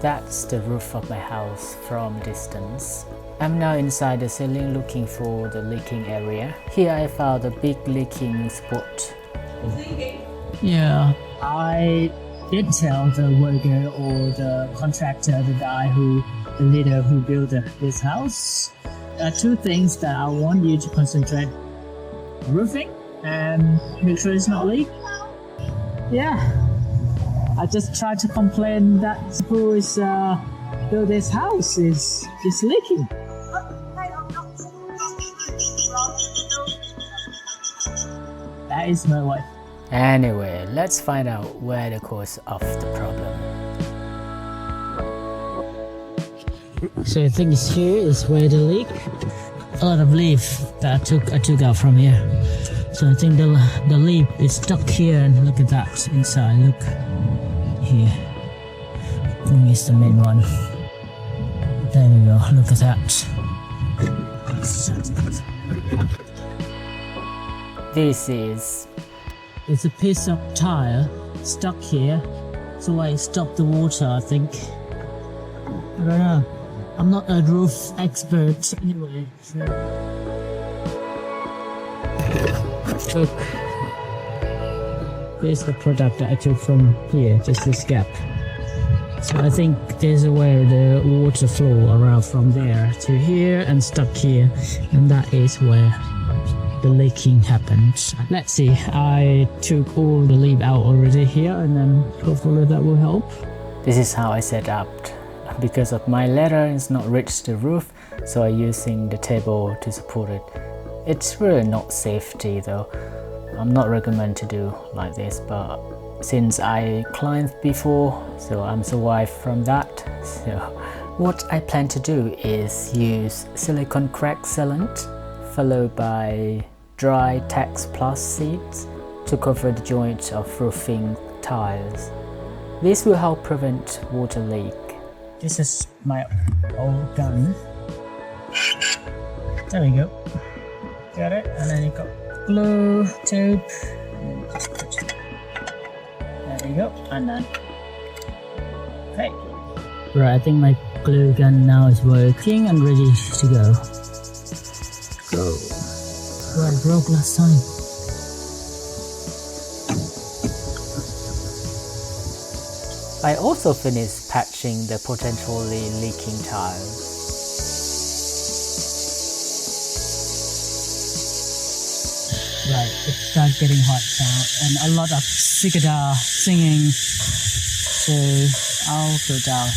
That's the roof of my house from a distance. I'm now inside the ceiling looking for the leaking area. Here I found a big leaking spot. Yeah, I did tell the worker or the contractor, the leader who built this house. There are two things that I want you to concentrate: roofing and make sure it's not leak. Yeah, I just tried to complain that who is built this house is leaking. That is my wife. Anyway, let's find out where the cause of the problem. So I think it's here is where the leak. A lot of leaf that I took out from here. So I think the leaf is stuck here, and look at that inside. Look here. I think it's the main one. There we go. Look at that. It's a piece of tile stuck here, so I stopped the water, I think. I don't know. I'm not a roof expert anyway. So. Look. Here's the product that I took from here, just this gap. So I think there's where the water flow around from there to here and stuck here, and that is where the leaking happened. Let's see, I took all the leaf out already here, and then hopefully that will help. This is how I set up. Because of my ladder it's not reached the roof, so I'm using the table to support it. It's really not safety though. I'm not recommend to do like this, but since I climbed before, so I'm survived from that. So what I plan to do is use silicone crack sealant followed by dry Tax Plus sheets to cover the joint of roofing tiles. This will help prevent water leak. This is my old gun. There we go. Got it, and then you got glue, tape, and just put it. There you go, and then okay. Right, I think my glue gun now is working and ready to go. Go. Oh, I broke last time. I also finished patching the potentially leaking tiles. Right, it starts getting hot now, and a lot of cicada singing, so I'll go down.